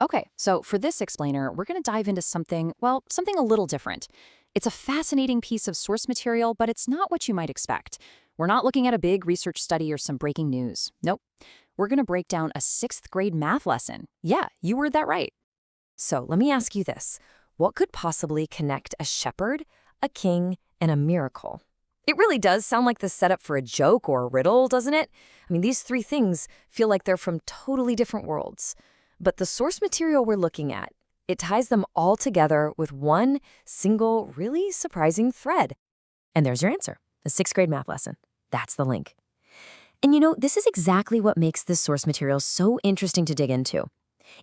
Okay, so for this explainer, we're going to dive into something, well, something a little different. It's a fascinating piece of source material, but it's not what you might expect. We're not looking at a big research study or some breaking news. Nope. We're going to break down a sixth grade math lesson. Yeah, you heard that right. So let me ask you this. What could possibly connect a shepherd, a king, and a miracle? It really does sound like the setup for a joke or a riddle, doesn't it? I mean, these three things feel like they're from totally different worlds. But the source material we're looking at, it ties them all together with one single, really surprising thread. And there's your answer, a sixth grade math lesson. That's the link. And this is exactly what makes this source material so interesting to dig into.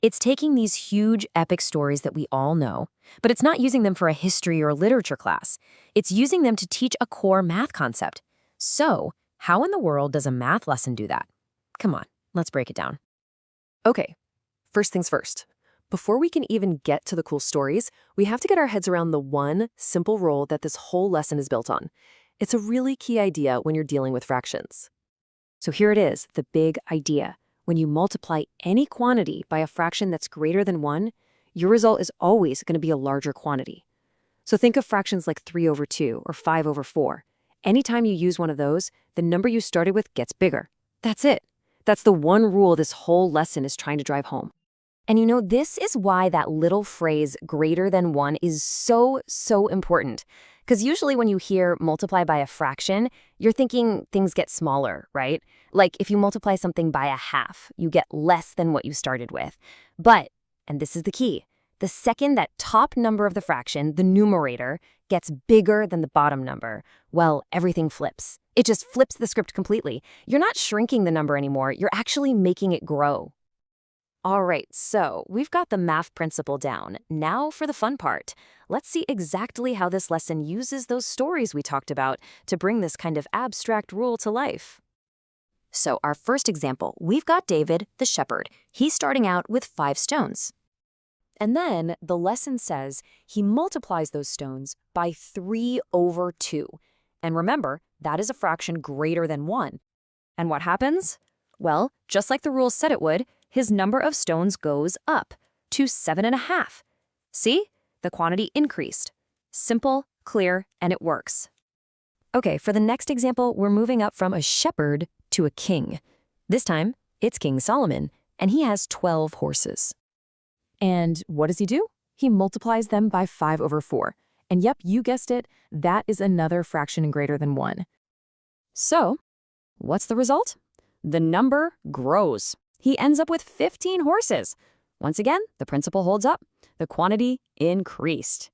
It's taking these huge epic stories that we all know, but it's not using them for a history or literature class. It's using them to teach a core math concept. So, how in the world does a math lesson do that? Come on, let's break it down. Okay, first things first. Before we can even get to the cool stories, we have to get our heads around the one simple rule that this whole lesson is built on. It's a really key idea when you're dealing with fractions. So here it is, the big idea. When you multiply any quantity by a fraction that's greater than 1, your result is always going to be a larger quantity. So think of fractions like 3 over 2 or 5 over 4. Anytime you use one of those, the number you started with gets bigger. That's it. That's the one rule this whole lesson is trying to drive home. And this is why that little phrase greater than 1 is so important. Because usually when you hear multiply by a fraction, you're thinking things get smaller, right? Like if you multiply something by a half, you get less than what you started with. But, and this is the key, the second that top number of the fraction, the numerator, gets bigger than the bottom number, well, everything flips. It just flips the script completely. You're not shrinking the number anymore, you're actually making it grow. All right, so we've got the math principle down. Now for the fun part. Let's see exactly how this lesson uses those stories we talked about to bring this kind of abstract rule to life. So our first example, we've got David, the shepherd. He's starting out with 5 stones. And then the lesson says he multiplies those stones by 3 over 2. And remember, that is a fraction greater than 1. And what happens? Well, just like the rules said it would, his number of stones goes up to 7.5. See? The quantity increased. Simple, clear, and it works. Okay, for the next example, we're moving up from a shepherd to a king. This time, it's King Solomon, and he has 12 horses. And what does he do? He multiplies them by 5 over 4. And yep, you guessed it, that is another fraction greater than 1. So, what's the result? The number grows. He ends up with 15 horses. Once again, the principle holds up. The quantity increased.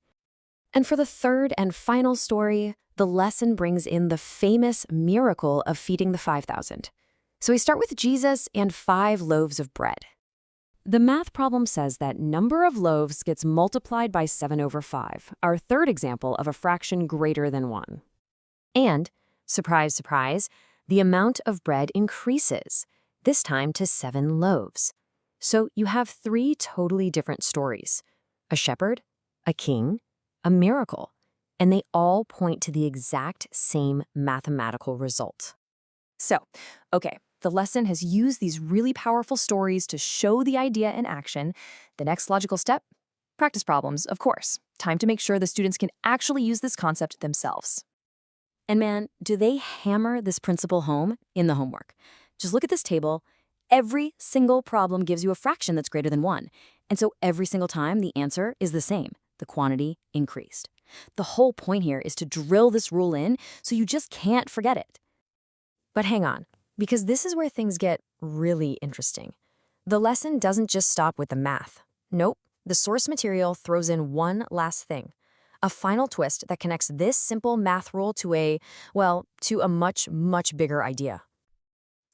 And for the third and final story, the lesson brings in the famous miracle of feeding the 5,000. So we start with Jesus and 5 loaves of bread. The math problem says that number of loaves gets multiplied by 7 over 5, our third example of a fraction greater than 1. And, surprise, surprise, the amount of bread increases, this time to 7 loaves. So you have 3 totally different stories: a shepherd, a king, a miracle, and they all point to the exact same mathematical result. So, okay, the lesson has used these really powerful stories to show the idea in action. The next logical step? Practice problems, of course. Time to make sure the students can actually use this concept themselves. And man, do they hammer this principle home in the homework. Just look at this table. Every single problem gives you a fraction that's greater than 1. And so every single time the answer is the same. The quantity increased. The whole point here is to drill this rule in so you just can't forget it. But hang on, because this is where things get really interesting. The lesson doesn't just stop with the math. Nope, the source material throws in one last thing. A final twist that connects this simple math rule to a much, much bigger idea.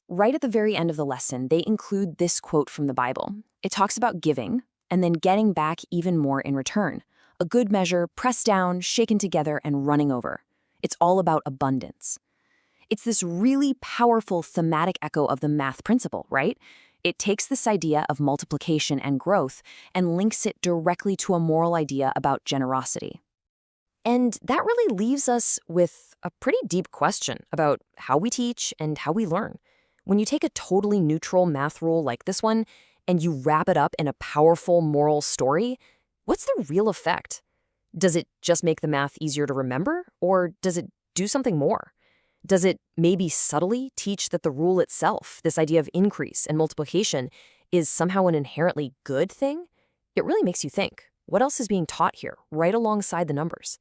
Right at the very end of the lesson, they include this quote from the Bible. It talks about giving and then getting back even more in return. A good measure, pressed down, shaken together, and running over. It's all about abundance. It's this really powerful thematic echo of the math principle, right? It takes this idea of multiplication and growth and links it directly to a moral idea about generosity. And that really leaves us with a pretty deep question about how we teach and how we learn. When you take a totally neutral math rule like this one, and you wrap it up in a powerful moral story, what's the real effect? Does it just make the math easier to remember, or does it do something more? Does it maybe subtly teach that the rule itself, this idea of increase and multiplication, is somehow an inherently good thing? It really makes you think. What else is being taught here, right alongside the numbers?